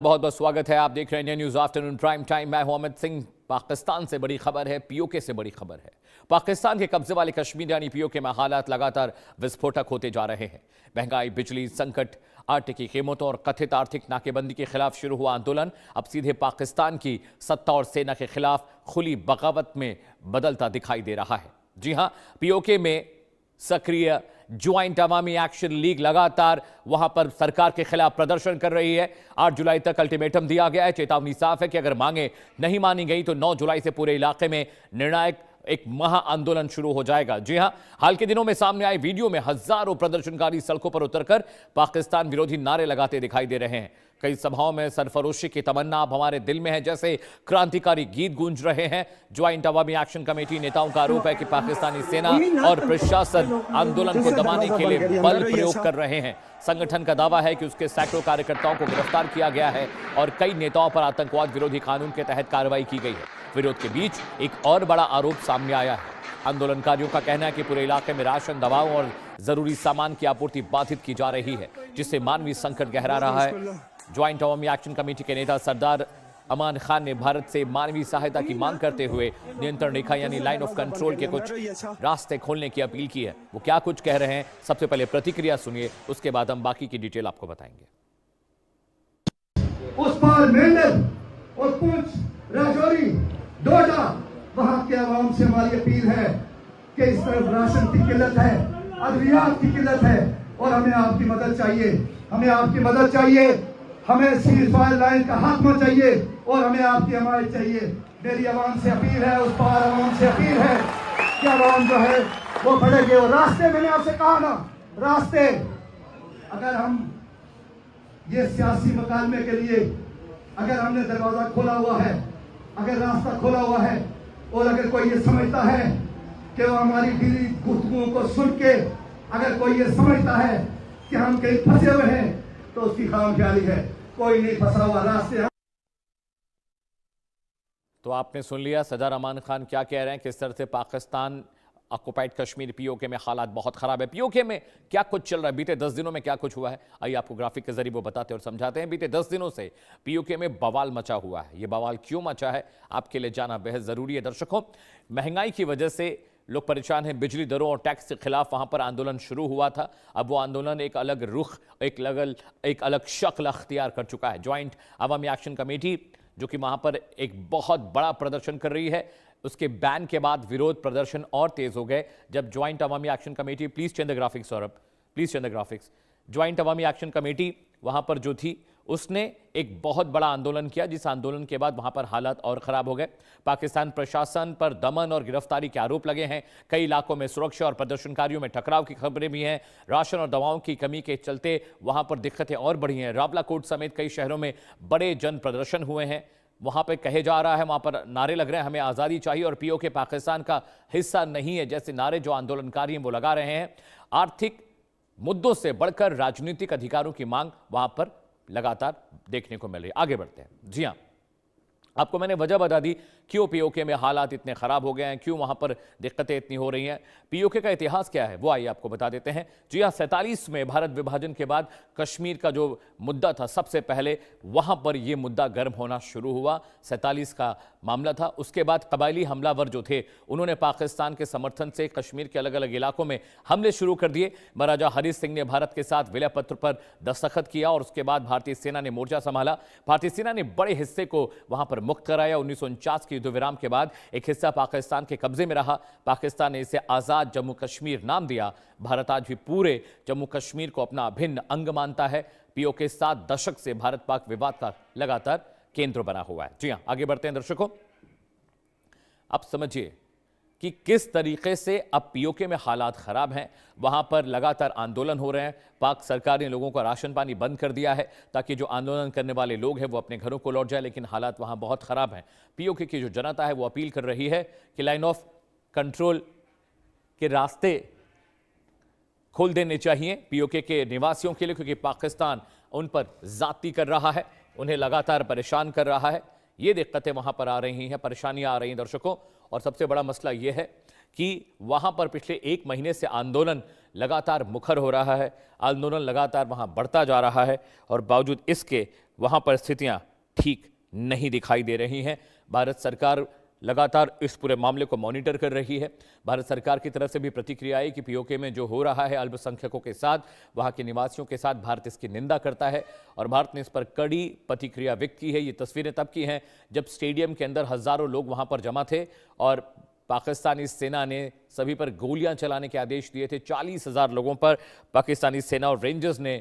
बहुत बहुत स्वागत है। आप देख रहे हैं India news afternoon prime time. मैं हूं अमित सिंह। पाकिस्तान से बड़ी खबर है, पीओके से बड़ी खबर है। पाकिस्तान के कब्जे वाले कश्मीर यानी पीओके में हालात लगातार विस्फोटक होते जा रहे हैं। महंगाई, बिजली संकट, आटे की कीमतों और कथित आर्थिक नाकेबंदी के खिलाफ शुरू हुआ आंदोलन अब सीधे पाकिस्तान की सत्ता और सेना के खिलाफ खुली बगावत में बदलता दिखाई दे रहा है। जी हां, पीओके में सक्रिय ज्वाइंट अवामी एक्शन लीग लगातार वहां पर सरकार के खिलाफ प्रदर्शन कर रही है। 8 जुलाई तक अल्टीमेटम दिया गया है। चेतावनी साफ है कि अगर मांगे नहीं मानी गई तो 9 जुलाई से पूरे इलाके में निर्णायक एक महा आंदोलन शुरू हो जाएगा। जी हां, हाल के दिनों में सामने आए वीडियो में हजारों प्रदर्शनकारी सड़कों पर उतरकर पाकिस्तान विरोधी नारे लगाते दिखाई दे रहे हैं। कई सभाओं में सरफरोशी की तमन्ना अब हमारे दिल में है जैसे क्रांतिकारी गीत गूंज रहे हैं। ज्वाइंट अवामी एक्शन कमेटी नेताओं का आरोप है कि पाकिस्तानी सेना और प्रशासन आंदोलन को दबाने के लिए बल प्रयोग कर रहे हैं। संगठन का दावा है कि उसके सैकड़ों कार्यकर्ताओं को गिरफ्तार किया गया है और कई नेताओं पर आतंकवाद विरोधी कानून के तहत कार्रवाई की गई है। विरोध के बीच एक और बड़ा आरोप सामने आया है। आंदोलनकारियों का कहना है कि पूरे इलाके में राशन, दवाओं और जरूरी सामान की आपूर्ति बाधित की जा रही है, जिससे मानवीय संकट गहरा रहा है। ज्वाइंट अवामी एक्शन कमेटी के नेता सरदार अमान खान ने भारत से मानवीय सहायता की मांग करते हुए नियंत्रण रेखा यानी लाइन ऑफ कंट्रोल के कुछ रास्ते खोलने की अपील की है। वो क्या कुछ कह रहे हैं, सबसे पहले प्रतिक्रिया सुनिए, उसके बाद हम बाकी की डिटेल आपको बताएंगे। उस पार मेंढक और पुंछ, राजौरी, डोडा, वहां के आवाम से हमारी अपील है कि इस तरफ राशन की किल्लत है, अद्वियात की किल्लत है और हमें आपकी मदद चाहिए। हमें आपकी मदद चाहिए, हमें सीज फायर लाइन का खात्मा चाहिए और हमें आपकी हमायत चाहिए। मेरी आवाम से अपील है, उस पार आवाम से अपील है कि आवाम जो है वो बढ़ेगी। और रास्ते, मैंने आपसे कहा ना, रास्ते अगर हम ये सियासी मुकालमे के लिए अगर हमने दरवाजा खोला हुआ है, अगर रास्ता खोला हुआ है और अगर कोई ये समझता है कि वो हमारी दिली गुफ्तगुओं को सुन के अगर कोई ये समझता है कि हम कहीं फंसे हुए हैं तो उसकी खामख्याली है। कोई नहीं फंसा हुआ, रास्ते। तो आपने सुन लिया सरदार अमान खान क्या कह रहे हैं, किस तरह से पाकिस्तान ऑक्युपाइड कश्मीर पीओके में हालात बहुत खराब है। पीओके में क्या कुछ चल रहा है, बीते 10 दिनों में क्या कुछ हुआ है, आइए आपको ग्राफिक के जरिए वो बताते और समझाते हैं। बीते 10 दिनों से पीओके में बवाल मचा हुआ है। ये बवाल क्यों मचा है आपके लिए जानना बेहद जरूरी है। दर्शकों, महंगाई की वजह से लोग परेशान हैं। बिजली दरों और टैक्स के खिलाफ वहां पर आंदोलन शुरू हुआ था। अब वो आंदोलन एक अलग रुख, एक अलग शक्ल अख्तियार कर चुका है। ज्वाइंट अवामी एक्शन कमेटी जो कि वहां पर एक बहुत बड़ा प्रदर्शन कर रही है, उसके बैन के बाद विरोध प्रदर्शन और तेज हो गए जब joint Awami action committee, please change the graphics Saurabh, please change the graphics. Joint Awami action committee वहां पर जो थी उसने एक बहुत बड़ा आंदोलन किया, जिस आंदोलन के बाद वहां पर हालात और खराब हो गए। पाकिस्तान प्रशासन पर दमन और गिरफ्तारी के आरोप लगे हैं। कई इलाकों में सुरक्षा और प्रदर्शनकारियों में टकराव की खबरें भी हैं। राशन और दवाओं की कमी के चलते वहां पर दिक्कतें और बढ़ी हैं। रावलाकोट समेत कई शहरों में बड़े जन प्रदर्शन हुए हैं। वहां पर कहे जा रहा है, वहां पर नारे लग रहे हैं, हमें आज़ादी चाहिए और पीओके पाकिस्तान का हिस्सा नहीं है, जैसे नारे जो आंदोलनकारी हैं वो लगा रहे हैं। आर्थिक मुद्दों से बढ़कर राजनीतिक अधिकारों की मांग वहां पर लगातार देखने को मिल रही है। आगे बढ़ते हैं। जी हां, आपको मैंने वजह बता दी क्यों पीओके में हालात इतने खराब हो गए हैं, क्यों वहां पर दिक्कतें इतनी हो रही हैं। पीओके का इतिहास क्या है वो आइए आपको बता देते हैं। जी हां, 47 में भारत विभाजन के बाद कश्मीर का जो मुद्दा था, सबसे पहले वहां पर यह मुद्दा गर्म होना शुरू हुआ। 47 का मामला था। उसके बाद कबायली हमलावर जो थे उन्होंने पाकिस्तान के समर्थन से कश्मीर के अलग अलग इलाकों में हमले शुरू कर दिए। महाराजा हरि सिंह ने भारत के साथ विलय पत्र पर दस्तखत किया और उसके बाद भारतीय सेना ने मोर्चा संभाला। भारतीय सेना ने बड़े हिस्से को वहां पर मुक्त कराया। 1949 के युद्ध विराम के बाद एक हिस्सा पाकिस्तान के कब्जे में रहा। पाकिस्तान ने इसे आजाद जम्मू कश्मीर नाम दिया। भारत आज भी पूरे जम्मू कश्मीर को अपना अभिन्न अंग मानता है। पीओके 7 दशक से भारत पाक विवाद का लगातार केंद्र बना हुआ है। जी हां, आगे बढ़ते हैं दर्शकों। अब समझिए कि किस तरीके से अब पीओके में हालात खराब हैं। वहां पर लगातार आंदोलन हो रहे हैं। पाक सरकार ने लोगों का राशन पानी बंद कर दिया है ताकि जो आंदोलन करने वाले लोग हैं वो अपने घरों को लौट जाए, लेकिन हालात वहां बहुत खराब हैं। पीओके की जो जनता है वो अपील कर रही है कि लाइन ऑफ कंट्रोल के रास्ते खोल देने चाहिए पीओके के निवासियों के लिए, क्योंकि पाकिस्तान उन पर जाती कर रहा है, उन्हें लगातार परेशान कर रहा है। ये दिक्कतें वहां पर आ रही हैं, परेशानियां आ रही हैं दर्शकों। और सबसे बड़ा मसला यह है कि वहां पर पिछले 1 महीने से आंदोलन लगातार मुखर हो रहा है, आंदोलन लगातार वहां बढ़ता जा रहा है और बावजूद इसके वहां पर स्थितियां ठीक नहीं दिखाई दे रही हैं। भारत सरकार लगातार इस पूरे मामले को मॉनिटर कर रही है। भारत सरकार की तरफ से भी प्रतिक्रिया आई कि पीओके में जो हो रहा है अल्पसंख्यकों के साथ, वहां के निवासियों के साथ, भारत इसकी निंदा करता है और भारत ने इस पर कड़ी प्रतिक्रिया व्यक्त की है। ये तस्वीरें तब की हैं जब स्टेडियम के अंदर हजारों लोग वहां पर जमा थे और पाकिस्तानी सेना ने सभी पर गोलियां चलाने के आदेश दिए थे। 40,000 लोगों पर पाकिस्तानी सेना और रेंजर्स ने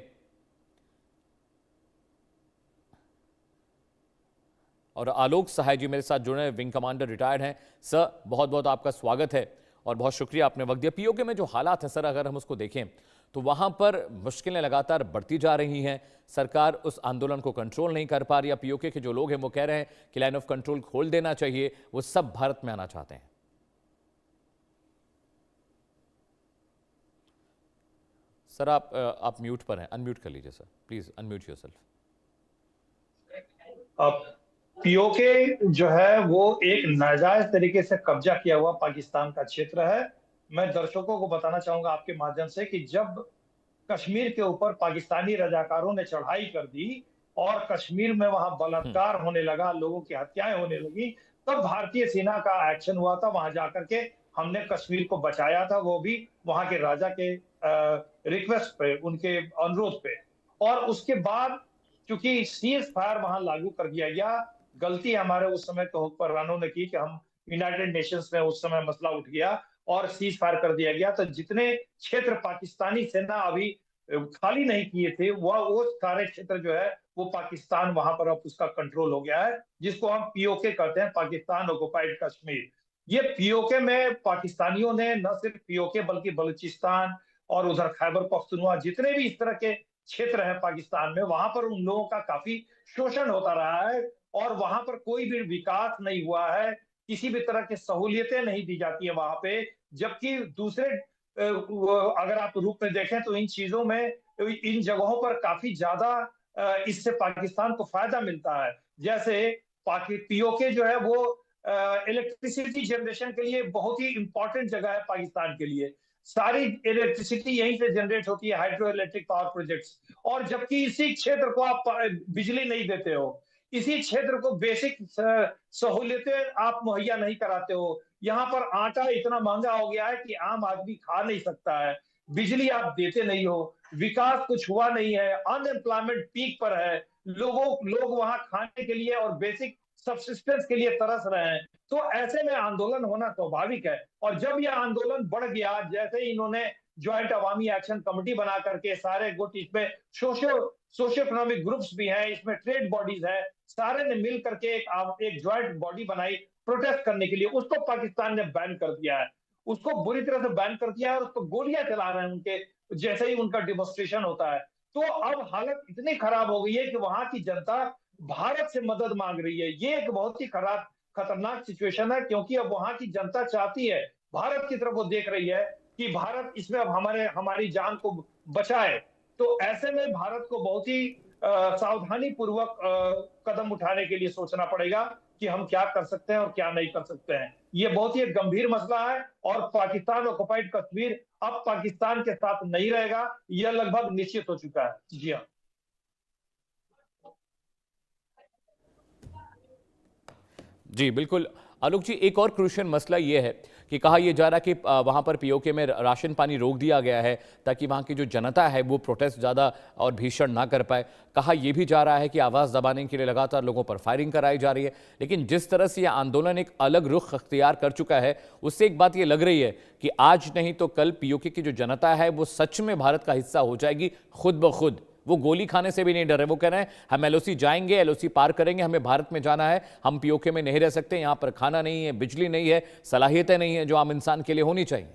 और आलोक सहाय जी मेरे साथ जुड़े हैं, विंग कमांडर रिटायर्ड हैं। सर, बहुत बहुत आपका स्वागत है और बहुत शुक्रिया आपने वक्त दिया। पीओके में जो हालात हैं सर, अगर हम उसको देखें तो वहां पर मुश्किलें लगातार बढ़ती जा रही हैं। सरकार उस आंदोलन को कंट्रोल नहीं कर पा रही है। पीओके के जो लोग हैं वो कह रहे हैं कि लाइन ऑफ कंट्रोल खोल देना चाहिए, वो सब भारत में आना चाहते हैं। सर आप म्यूट पर हैं, अनम्यूट कर लीजिए sir, please unmute yourself. PoK जो है वो एक नाजायज तरीके से कब्जा किया हुआ पाकिस्तान का क्षेत्र है। मैं दर्शकों को बताना चाहूंगा आपके माध्यम से कि जब कश्मीर के ऊपर पाकिस्तानी रजाकारों ने चढ़ाई कर दी और कश्मीर में वहां बलात्कार होने लगा, लोगों की हत्याएं होने लगी, तब भारतीय सेना का एक्शन हुआ था। वहां जाकर के हमने कश्मीर को बचाया था, वो भी वहां के राजा के रिक्वेस्ट पे, उनके अनुरोध पे। और उसके बाद क्योंकि सीज फायर वहां लागू कर दिया गया, गलती हमारे उस समय के हुक्मरानों ने की कि हम यूनाइटेड नेशंस में उस समय मसला उठ गया और सीज फायर कर दिया गया। तो जितने क्षेत्र पाकिस्तानी सेना अभी खाली नहीं किए थे, वो सारे क्षेत्र जो है वो पाकिस्तान वहां पर अब उसका कंट्रोल हो गया है, जिसको हम पीओके कहते हैं, पाकिस्तान ऑक्युपाइड कश्मीर। ये पीओके में पाकिस्तानियों ने न सिर्फ पीओके बल्कि बलूचिस्तान और उधर खैबर पख्तूनख्वा, जितने भी इस तरह के क्षेत्र है पाकिस्तान में, वहां पर उन लोगों का काफी शोषण होता रहा है और वहां पर कोई भी विकास नहीं हुआ है, किसी भी तरह की सहूलियतें नहीं दी जाती है वहां पे। जबकि दूसरे अगर आप रूप में देखें तो इन चीजों में, इन जगहों पर काफी ज्यादा इससे पाकिस्तान को फायदा मिलता है। जैसे पीओके जो है वो इलेक्ट्रिसिटी जनरेशन के लिए बहुत ही इंपॉर्टेंट जगह है पाकिस्तान के लिए। सारी इलेक्ट्रिसिटी यहीं से जनरेट होती है, हाइड्रो इलेक्ट्रिक पावर प्रोजेक्ट्स। और जबकि इसी क्षेत्र को आप बिजली नहीं देते हो, इसी क्षेत्र को बेसिक सहूलियतें आप मुहैया नहीं कराते हो। यहाँ पर आटा इतना महंगा हो गया है कि आम आदमी खा नहीं सकता है, बिजली आप देते नहीं हो, विकास कुछ हुआ नहीं है, अनएम्प्लॉयमेंट पीक पर है, लोग वहां खाने के लिए और बेसिक सब्सिस्टेंस के लिए तरस रहे हैं। तो ऐसे में आंदोलन होना स्वाभाविक है। और जब यह आंदोलन बढ़ गया, जैसे इन्होंने ज्वाइंट अवामी एक्शन कमेटी बना करके सारे गुट, इसमें सोशो इकोनॉमिक ग्रुप्स भी हैं, इसमें ट्रेड बॉडीज हैं, सारे ने मिल करके एक ज्वाइंट बॉडी बनाई प्रोटेस्ट करने के लिए। उसको पाकिस्तान ने बैन कर दिया है, उसको बुरी तरह से बैन कर दिया है और उसको गोलियां चला रहे हैं उनके जैसे ही उनका डिमॉन्स्ट्रेशन होता है। तो अब हालत इतनी खराब हो गई है कि वहां की जनता भारत से मदद मांग रही है। ये एक बहुत ही खतरनाक सिचुएशन है, क्योंकि अब वहां की जनता चाहती है, भारत की तरफ वो देख रही है कि भारत इसमें अब हमारी जान को बचाए। तो ऐसे में भारत को बहुत ही सावधानी पूर्वक कदम उठाने के लिए सोचना पड़ेगा कि हम क्या कर सकते हैं और क्या नहीं कर सकते हैं। ये बहुत ही एक गंभीर मसला है और पाकिस्तान ऑक्युपाइड कश्मीर अब पाकिस्तान के साथ नहीं रहेगा, यह लगभग निश्चित हो चुका है। जी हाँ, जी बिल्कुल। आलोक जी, एक और क्रूशियल मसला ये है कि कहा यह जा रहा है कि वहां पर पीओके में राशन पानी रोक दिया गया है ताकि वहां की जो जनता है वो प्रोटेस्ट ज़्यादा और भीषण ना कर पाए। कहा यह भी जा रहा है कि आवाज़ दबाने के लिए लगातार लोगों पर फायरिंग कराई जा रही है। लेकिन जिस तरह से यह आंदोलन एक अलग रुख अख्तियार कर चुका है, उससे एक बात ये लग रही है कि आज नहीं तो कल पीओके की जो जनता है वो सच में भारत का हिस्सा हो जाएगी खुद ब खुद। वो गोली खाने से भी नहीं डर रहे। वो कह रहे हैं हम एलओसी जाएंगे, एलओसी पार करेंगे, हमें भारत में जाना है, हम पीओके में नहीं रह सकते, यहाँ पर खाना नहीं है, बिजली नहीं है, सलाहियतें नहीं है जो आम इंसान के लिए होनी चाहिए।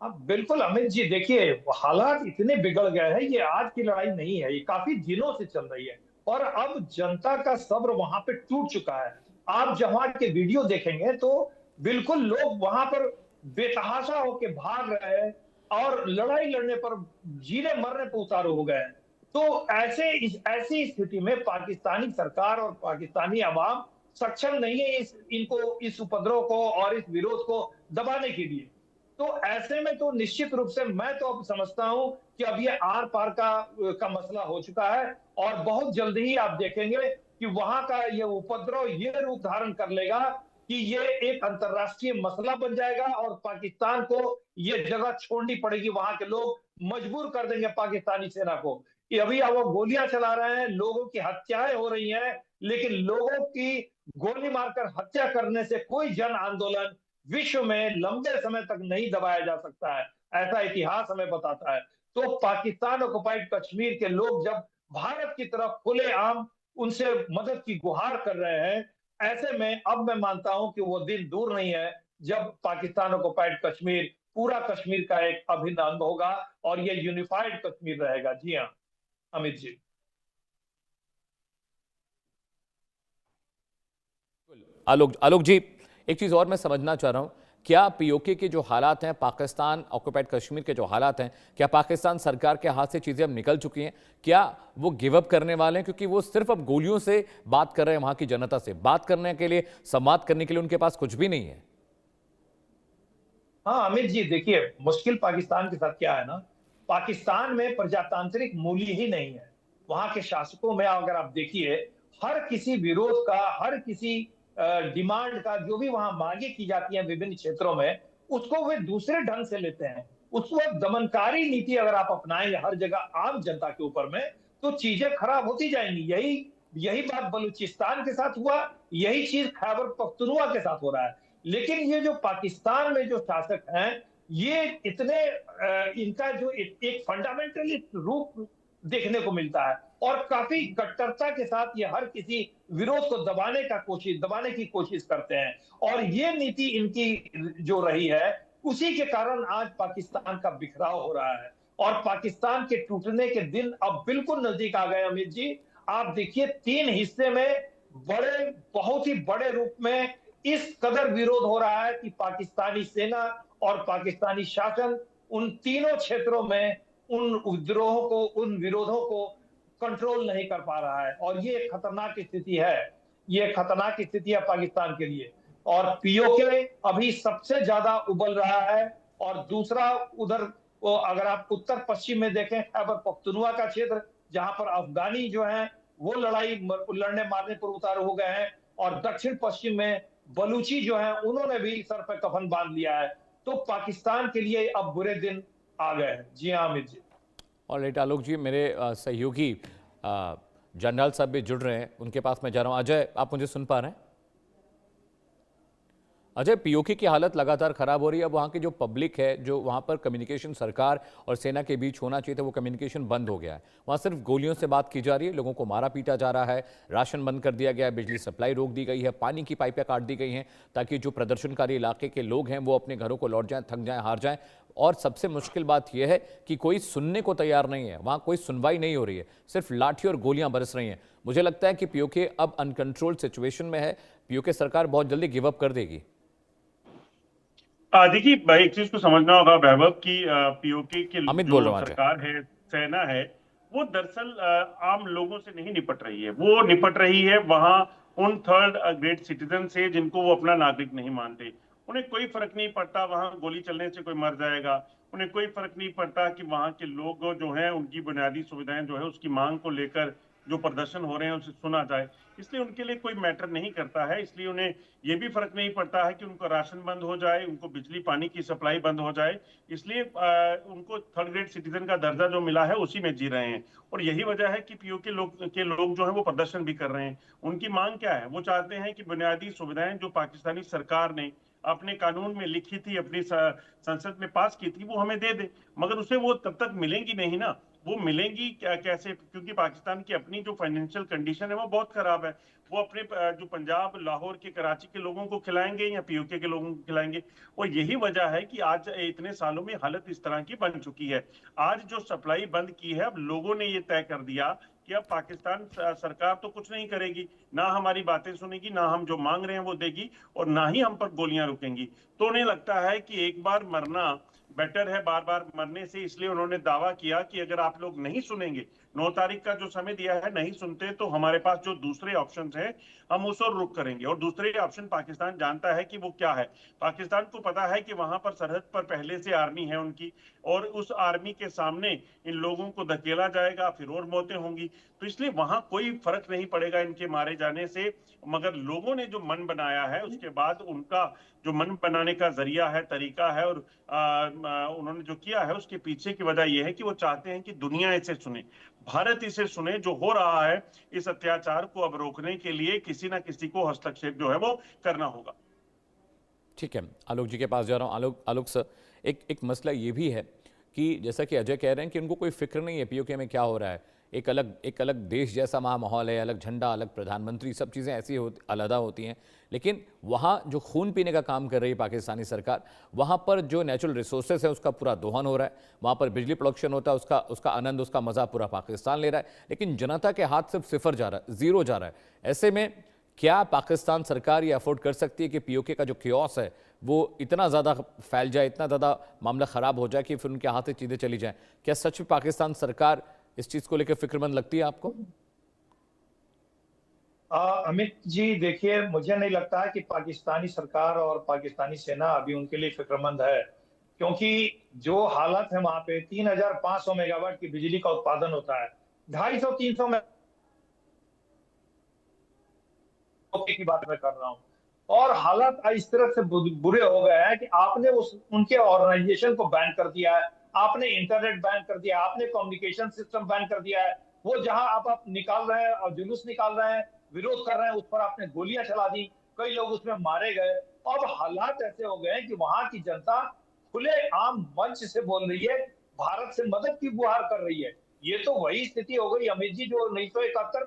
अब बिल्कुल अमित जी, देखिए हालात इतने बिगड़ गए हैं, ये आज की लड़ाई नहीं है, ये काफी दिनों से चल रही है और अब जनता का सब्र वहां पे टूट चुका है। आप जहां के वीडियो देखेंगे तो बिल्कुल लोग वहां पर बेतहाशा होकर भाग रहे हैं और लड़ाई लड़ने पर, जीने मरने पर उतारू हो गए। तो ऐसी स्थिति में पाकिस्तानी सरकार और पाकिस्तानी अवाम सक्षम नहीं है इस उपद्रव को और इस विरोध को दबाने के लिए। तो ऐसे में तो निश्चित रूप से मैं तो अब समझता हूं कि अब ये आर पार का मसला हो चुका है और बहुत जल्दी ही आप देखेंगे कि वहां का ये उपद्रव ये रूप धारण कर लेगा कि ये एक अंतर्राष्ट्रीय मसला बन जाएगा और पाकिस्तान को ये जगह छोड़नी पड़ेगी। वहां के लोग मजबूर कर देंगे पाकिस्तानी सेना को कि अभी अब वो गोलियां चला रहे हैं, लोगों की हत्याएं हो रही हैं, लेकिन लोगों की गोली मारकर हत्या करने से कोई जन आंदोलन विश्व में लंबे समय तक नहीं दबाया जा सकता है, ऐसा इतिहास हमें बताता है। तो पाकिस्तान ऑक्युपाइड कश्मीर के लोग जब भारत की तरफ खुलेआम उनसे मदद की गुहार कर रहे हैं, ऐसे में अब मैं मानता हूं कि वो दिन दूर नहीं है जब पाकिस्तान ऑक्युपाइड कश्मीर पूरा कश्मीर का एक अभिन्न अंग होगा और ये यूनिफाइड कश्मीर रहेगा। जी हाँ अमित जी। आलोक जी, एक चीज और मैं समझना चाह रहा हूं, क्या पीओके के जो हालात हैं, पाकिस्तान ऑक्युपाइड कश्मीर के जो हालात हैं, क्या पाकिस्तान सरकार के हाथ से चीजें अब निकल चुकी हैं? क्या वो गिव अप करने वाले हैं? क्योंकि वो सिर्फ अब गोलियों से बात कर रहे हैं, वहां की जनता से बात करने के लिए, संवाद करने के लिए उनके पास कुछ भी नहीं है। हाँ अमित जी, देखिए मुश्किल पाकिस्तान के साथ क्या है ना, पाकिस्तान में प्रजातांत्रिक मूल्य ही नहीं है। वहां के शासकों में अगर आप देखिए, हर किसी विरोध का, हर किसी डिमांड का, जो भी वहां मांगे की जाती हैं विभिन्न क्षेत्रों में, उसको वे दूसरे ढंग से लेते हैं। उसको एक दमनकारी नीति अगर आप अपनाएं हर जगह आम जनता के ऊपर में, तो चीजें खराब होती जाएंगी। यही यही बात बलूचिस्तान के साथ हुआ, यही चीज खैबर पख्तूनख्वा के साथ हो रहा है। लेकिन ये जो पाकिस्तान में जो शासक हैं, ये इतने इनका जो एक फंडामेंटलिस्ट रूप देखने को मिलता है और काफी कट्टरता के साथ ये हर किसी विरोध को दबाने की कोशिश करते हैं। और ये नीति इनकी जो रही है, उसी के कारण आज पाकिस्तान का बिखराव हो रहा है और पाकिस्तान के टूटने के दिन अब बिल्कुल नजदीक आ गए। अमित जी, आप देखिए 3 हिस्से में बहुत ही बड़े रूप में इस कदर विरोध हो रहा है कि पाकिस्तानी सेना और पाकिस्तानी शासन उन तीनों क्षेत्रों में उन उन विरोधों को कंट्रोल नहीं कर पा रहा है और ये एक खतरनाक स्थिति है। ये खतरनाक स्थिति है पाकिस्तान के लिए और पीओके अभी सबसे ज्यादा उबल रहा है। और दूसरा उधर अगर आप उत्तर पश्चिम में देखें, खैबर पख्तूनख्वा का क्षेत्र, जहां पर अफगानी जो है वो लड़ने मारने पर उतारू हो गए हैं और दक्षिण पश्चिम में बलूची जो है उन्होंने भी सर पे कफन बांध लिया है। तो पाकिस्तान के लिए अब बुरे दिन आ गए हैं। जी हाँ अमित जी। और राइट आलोक जी, मेरे सहयोगी जनरल साहब भी जुड़ रहे हैं, उनके पास मैं जा रहा हूं। अजय, आप मुझे सुन पा रहे हैं? अजय, पीओके की हालत लगातार खराब हो रही है। अब वहाँ की जो पब्लिक है, जो वहाँ पर कम्युनिकेशन सरकार और सेना के बीच होना चाहिए था, वो कम्युनिकेशन बंद हो गया है। वहाँ सिर्फ गोलियों से बात की जा रही है, लोगों को मारा पीटा जा रहा है, राशन बंद कर दिया गया है, बिजली सप्लाई रोक दी गई है, पानी की पाइपें काट दी गई हैं ताकि जो प्रदर्शनकारी इलाके के लोग हैं वो अपने घरों को लौट जाएं, थक जाएं, हार जाएं। और सबसे मुश्किल बात यह है कि कोई सुनने को तैयार नहीं है, वहाँ कोई सुनवाई नहीं हो रही है, सिर्फ लाठी और गोलियां बरस रही हैं। मुझे लगता है कि पीओके अब अनकंट्रोल्ड सिचुएशन में है। पीओके सरकार बहुत जल्दी गिव अप कर देगी। देखिए, एक चीज को समझना होगा वैभव की पीओके की जो सरकार है, सेना है, वो दरअसल आम लोगों से नहीं निपट रही है। वो निपट रही है वहां उन थर्ड ग्रेड सिटीजन से जिनको वो अपना नागरिक नहीं मानते। उन्हें कोई फर्क नहीं पड़ता वहां गोली चलने से कोई मर जाएगा, उन्हें कोई फर्क नहीं पड़ता कि वहां के लोग जो हैं उनकी बुनियादी सुविधाएं जो है उसकी मांग को लेकर जो प्रदर्शन हो रहे हैं उसे सुना जाए। इसलिए उनके लिए कोई मैटर नहीं करता है। इसलिए उन्हें ये भी फर्क नहीं पड़ता है कि उनको राशन बंद हो जाए, उनको बिजली पानी की सप्लाई बंद हो जाए। इसलिए उनको थर्ड ग्रेड सिटीजन का दर्जा जो मिला है उसी में जी रहे हैं। और यही वजह है कि पीओके के लोग जो है वो प्रदर्शन भी कर रहे हैं। उनकी मांग क्या है? वो चाहते हैं कि बुनियादी सुविधाएं जो पाकिस्तानी सरकार ने अपने कानून में लिखी थी, अपनी संसद में पास की थी, वो हमें दे दे। मगर उसे वो तब तक मिलेंगी नहीं ना। वो मिलेंगी कैसे? क्योंकि पाकिस्तान की अपनी जो फाइनेंशियल कंडीशन है वो बहुत खराब है। वो अपने जो पंजाब, लाहौर के, कराची के लोगों को खिलाएंगे या पीओके के लोगों को खिलाएंगे? और यही वजह है कि आज इतने सालों में हालत इस तरह की बन चुकी है। आज जो सप्लाई बंद की है, अब लोगों ने ये तय कर दिया कि अब पाकिस्तान सरकार तो कुछ नहीं करेगी, ना हमारी बातें सुनेगी, ना हम जो मांग रहे हैं वो देगी और ना ही हम पर गोलियां रुकेंगी। तो उन्हें लगता है कि एक बार मरना बेटर है बार बार मरने से। इसलिए उन्होंने दावा किया कि अगर आप लोग नहीं सुनेंगे, 9 तारीख का जो समय दिया है नहीं सुनते तो हमारे पास जो दूसरे ऑप्शंस हैं हम उस ओर रुख करेंगे। और दूसरे ऑप्शन पाकिस्तान जानता है कि वो क्या है। पाकिस्तान को पता है कि वहां पर सरहद पर पहले से आर्मी है उनकी, और उस आर्मी के सामने इन लोगों को धकेला जाएगा, फिर और मौतें होंगी। तो इसलिए वहां कोई फर्क नहीं पड़ेगा इनके मारे जाने से। मगर लोगों ने जो मन बनाया है उसके बाद उनका जो मन बनाने का जरिया है, तरीका है, और उन्होंने जो किया है उसके पीछे की वजह यह है कि वो चाहते हैं कि दुनिया इसे सुने, भारत इसे सुने। जो हो रहा है इस अत्याचार को अब रोकने के लिए किसी ना किसी को हस्तक्षेप जो है वो करना होगा। ठीक है, आलोक जी के पास जा रहा हूँ। आलोक सर, एक मसला ये भी है कि जैसा कि अजय कह रहे हैं कि उनको कोई फिक्र नहीं है पीओके में क्या हो रहा है। एक अलग देश जैसा वहाँ माहौल है, अलग झंडा, अलग प्रधानमंत्री, सब चीज़ें ऐसी अलहदा होती हैं। लेकिन वहाँ जो खून पीने का काम कर रही है पाकिस्तानी सरकार, वहाँ पर जो नेचुरल रिसोर्सेज है उसका पूरा दोहन हो रहा है, वहाँ पर बिजली प्रोडक्शन होता है, उसका आनंद, उसका मज़ा पूरा पाकिस्तान ले रहा है। लेकिन जनता के हाथ सिर्फ सिफर जा रहा है, ज़ीरो जा रहा है। ऐसे में क्या पाकिस्तान सरकार ये अफोर्ड कर सकती है कि पीओके का जो क्योस है वो इतना ज़्यादा फैल जाए, इतना ज़्यादा मामला ख़राब हो जाए कि फिर उनके हाथ से चीज़ें चली जाएं? क्या सच में पाकिस्तान सरकार इस चीज़ को लेकर फिक्रमंद लगती है आपको? अमित जी, देखिए, मुझे नहीं लगता है कि पाकिस्तानी सरकार और पाकिस्तानी सेना अभी उनके लिए फिक्रमंद है, क्योंकि जो हालत है वहां पे 3500 मेगावाट की बिजली का उत्पादन होता है, 250-300 की बात मैं कर रहा हूँ। और हालात इस तरह से बुरे हो गए हैं कि आपने उनके ऑर्गेनाइजेशन को बैन कर दिया है, आपने इंटरनेट बैन कर दिया, आपने कम्युनिकेशन सिस्टम बैन कर दिया है। वो जहां आप निकाल रहे हैं और जुलूस निकाल रहे हैं, विरोध कर रहे हैं, उस पर आपने गोलियां चला दी, कई लोग उसमें मारे गए। अब हालात ऐसे हो गए हैं कि वहां की जनता खुले आम मंच से बोल रही है, भारत से मदद की गुहार कर रही है। ये तो वही स्थिति हो गई अमित जी जो 1971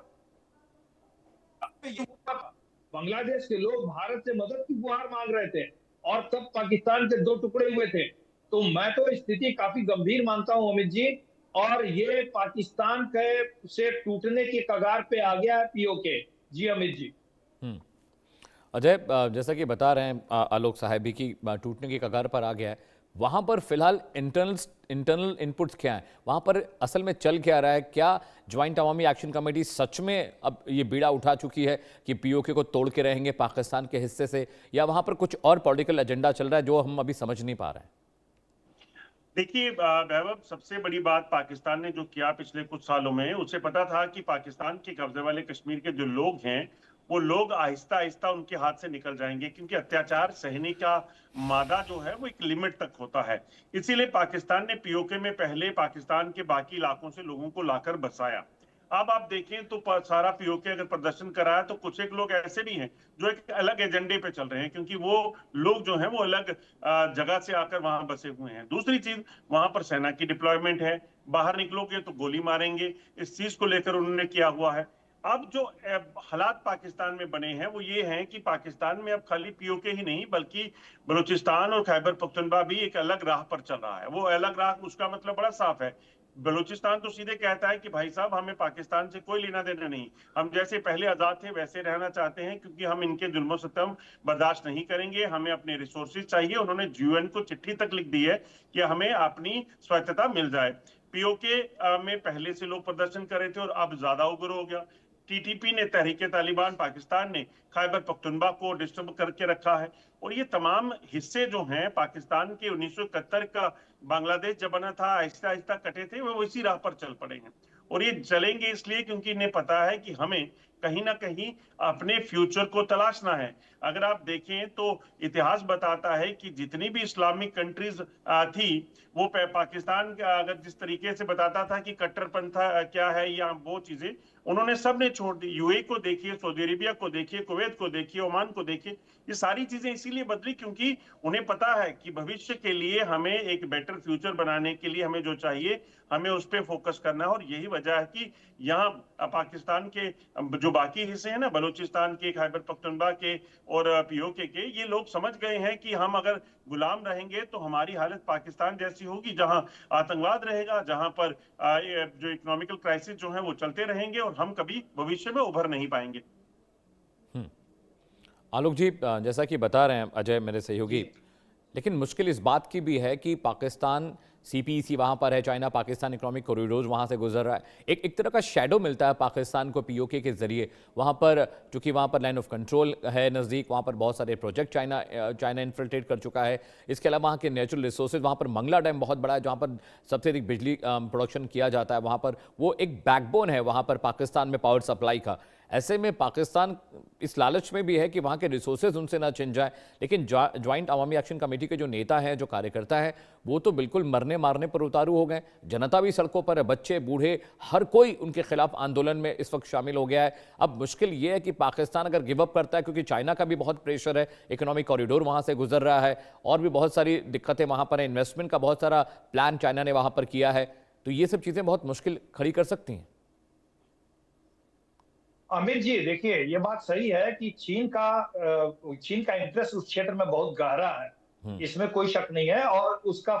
बांग्लादेश के लोग भारत से मदद की गुहार मांग रहे थे और तब पाकिस्तान के 2 टुकड़े हुए थे। तो मैं तो स्थिति काफी गंभीर मानता हूं अमित जी, और ये पाकिस्तान के से टूटने की कगार पे आ गया है पीओके। जी अमित जी। अजय, जैसा कि बता रहे हैं आलोक साहब भी कि टूटने की कगार पर आ गया है, वहाँ पर फिलहाल इंटरनल इनपुट्स क्या हैं? वहाँ पर असल में चल क्या रहा है? क्या ज्वाइंट अवामी एक्शन कमेटी सच में अब ये बीड़ा उठा चुकी है कि पीओके को तोड़ के रहेंगे पाकिस्तान के हिस्से से, या वहाँ पर कुछ और पॉलिटिकल एजेंडा चल रहा है जो हम अभी समझ नहीं पा रहे हैं? देखिए वैभव, सबसे बड़ी बात पाकिस्तान ने जो किया पिछले कुछ सालों में, उसे पता था कि पाकिस्तान के कब्जे वाले कश्मीर के जो लोग हैं वो लोग आहिस्ता आहिस्ता उनके हाथ से निकल जाएंगे, क्योंकि अत्याचार सहने का मादा जो है वो एक लिमिट तक होता है। इसीलिए पाकिस्तान ने पीओके में पहले पाकिस्तान के बाकी इलाकों से लोगों को लाकर बसाया। अब आप देखें तो सारा पीओके अगर प्रदर्शन कराया तो कुछ एक लोग ऐसे भी हैं जो एक अलग एजेंडे पे चल रहे हैं, क्योंकि वो लोग जो हैं वो अलग जगह से आकर वहां बसे हुए हैं। दूसरी चीज, वहां पर सेना की डिप्लॉयमेंट है, बाहर निकलोगे तो गोली मारेंगे, इस चीज को लेकर उन्होंने किया हुआ है। अब जो हालात पाकिस्तान में बने हैं वो ये हैं कि पाकिस्तान में अब खाली पीओके ही नहीं बल्कि बलूचिस्तान और खैबर पख्तूनख्वा भी एक अलग राह पर चल रहा है। वो अलग राह, उसका मतलब बड़ा साफ है। बलूचिस्तान तो सीधे कहता है कि भाई साहब, हमें पाकिस्तान से कोई लेना देना नहीं, हम जैसे पहले आजाद थे वैसे रहना चाहते हैं, क्योंकि हम इनके जुल्म सितम बर्दाश्त नहीं करेंगे, हमें अपने रिसोर्सेज चाहिए। उन्होंने यूएन को चिट्ठी तक लिख दी है कि हमें अपनी स्वायत्तता मिल जाए। पीओके में पहले से लोग प्रदर्शन कर रहे थे और अब ज्यादा उग्र हो गया। टीटीपी ने, तहरीके तालिबान पाकिस्तान ने खैबर पख्तूनख्वा को डिस्टर्ब करके रखा है। और ये तमाम हिस्से जो हैं पाकिस्तान के 1971 का बांग्लादेश जब बना था, आहिस्ता आहिस्ता कटे थे, वो इसी राह पर चल पड़े हैं। और ये चलेंगे इसलिए क्योंकि इन्हें पता है कि हमें कहीं ना कहीं अपने फ्यूचर को तलाशना है। अगर आप देखें तो इतिहास बताता है कि जितनी भी इस्लामिक कंट्रीज थी वो पाकिस्तान अगर जिस तरीके से बताता था कि कट्टरपंथा क्या है या वो चीजें, उन्होंने सब ने छोड़ दी। यूएई को देखिए, सऊदी अरेबिया को देखिए, कुवैत को देखिए, ओमान को देखिए, ये सारी चीजें इसीलिए बदली क्योंकि उन्हें पता है कि भविष्य के लिए हमें एक बेटर फ्यूचर बनाने के लिए हमें जो चाहिए हमें उस पर फोकस करना है। और यही वजह है कि यहाँ पाकिस्तान के जो बाकी हिस्से हैं ना, बलूचिस्तान के, खैबर पख्तूनख्वा के और पीओके के, ये लोग समझ गए हैं कि हम अगर गुलाम रहेंगे तो हमारी हालत पाकिस्तान जैसी होगी, जहां आतंकवाद रहेगा, जहां पर जो इकोनॉमिकल क्राइसिस जो है वो चलते रहेंगे और हम कभी भविष्य में उभर नहीं पाएंगे। आलोक जी, जैसा कि बता रहे हैं अजय मेरे सहयोगी, लेकिन मुश्किल इस बात की भी है कि पाकिस्तान CPEC वहाँ पर है, चाइना पाकिस्तान इकोनॉमिक कॉरिडोर वहाँ से गुजर रहा है। एक तरह का शैडो मिलता है पाकिस्तान को POK के ज़रिए। वहाँ पर चूँकि वहाँ पर लाइन ऑफ कंट्रोल है नज़दीक, वहाँ पर बहुत सारे प्रोजेक्ट चाइना इन्फिल्ट्रेट कर चुका है। इसके अलावा वहाँ के नेचुरल रिसोर्सेज, वहाँ पर मंगला डैम बहुत बड़ा है जहाँ पर सबसे अधिक बिजली प्रोडक्शन किया जाता है। वहाँ पर वो एक बैकबोन है वहाँ पर पाकिस्तान में पावर सप्लाई का। ऐसे में पाकिस्तान इस लालच में भी है कि वहाँ के रिसोर्सेज उनसे ना छिन जाए, लेकिन ज्वाइंट अवामी एक्शन कमेटी के जो नेता हैं, जो कार्यकर्ता हैं, वो तो बिल्कुल मरने मारने पर उतारू हो गए। जनता भी सड़कों पर है, बच्चे बूढ़े हर कोई उनके खिलाफ आंदोलन में इस वक्त शामिल हो गया है। अब मुश्किल ये है कि पाकिस्तान अगर गिव अप करता है, क्योंकि चाइना का भी बहुत प्रेशर है, इकोनॉमिक कॉरिडोर वहाँ से गुजर रहा है और भी बहुत सारी दिक्कतें वहाँ पर हैं, इन्वेस्टमेंट का बहुत सारा प्लान चाइना ने वहाँ पर किया है, तो ये सब चीज़ें बहुत मुश्किल खड़ी कर सकती हैं। अमित जी, देखिए ये बात सही है कि चीन का इंटरेस्ट उस क्षेत्र में बहुत गहरा है, इसमें कोई शक नहीं है, और उसका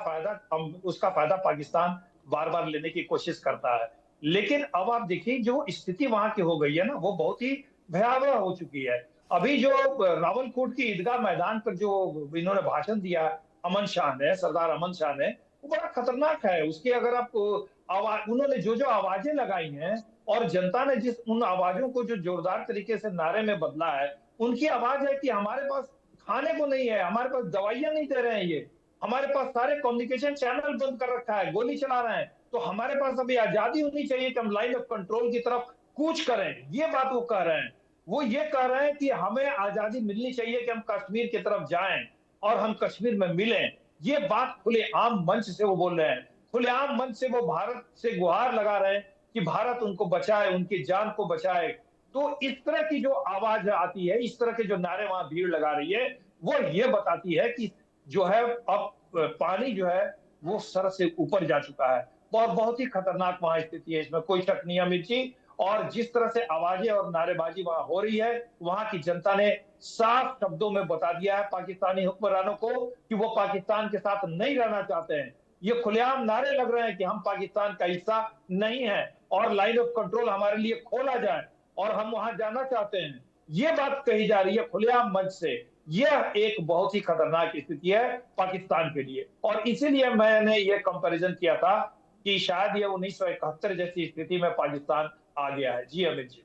फायदा पाकिस्तान बार बार लेने की कोशिश करता है। लेकिन अब आप देखिए जो स्थिति वहां की हो गई है ना, वो बहुत ही भयावह हो चुकी है। अभी जो रावलकोट की ईदगाह मैदान पर जो इन्होंने भाषण दिया सरदार अमन शाह ने, वो बड़ा खतरनाक है। उसके अगर आप उन्होंने जो आवाजें लगाई हैं और जनता ने उन आवाजों को जो जोरदार तरीके से नारे में बदला है, उनकी आवाज है कि हमारे पास खाने को नहीं है, हमारे पास दवाइयां नहीं दे रहे हैं, ये हमारे पास सारे कम्युनिकेशन चैनल बंद कर रखा है, गोली चला रहे हैं, तो हमारे पास अभी आजादी होनी चाहिए कि हम लाइन ऑफ कंट्रोल की तरफ कूच करें। ये बात वो कह रहे हैं। वो ये कह रहे हैं कि हमें आजादी मिलनी चाहिए कि हम कश्मीर की तरफ जाएं और हम कश्मीर में मिलें। ये बात खुलेआम मंच से वो बोल रहे हैं। खुलेआम मंच से वो भारत से गुहार लगा रहे हैं कि भारत उनको बचाए, उनकी जान को बचाए। तो इस तरह की जो आवाज आती है, इस तरह के जो नारे वहां भीड़ लगा रही है, वो ये बताती है कि जो है अब पानी जो है वो सर से ऊपर जा चुका है और बहुत ही खतरनाक वहां स्थिति है, इसमें कोई शक नहीं है अमित जी। और जिस तरह से आवाजें और नारेबाजी वहां हो रही है, वहां की जनता ने साफ शब्दों में बता दिया है पाकिस्तानी हुक्मरानों को कि वो पाकिस्तान के साथ नहीं रहना चाहते हैं। ये खुलेआम नारे लग रहे हैं कि हम पाकिस्तान का हिस्सा नहीं है और लाइन ऑफ कंट्रोल हमारे लिए खोला जाए और हम वहां जाना चाहते हैं। ये बात कही जा रही है खुलेआम मंच से। यह एक बहुत ही खतरनाक स्थिति है पाकिस्तान के लिए, और इसीलिए मैंने ये कंपैरिजन किया था कि शायद ये 1971 जैसी स्थिति में पाकिस्तान आ गया है। जी अमित जी।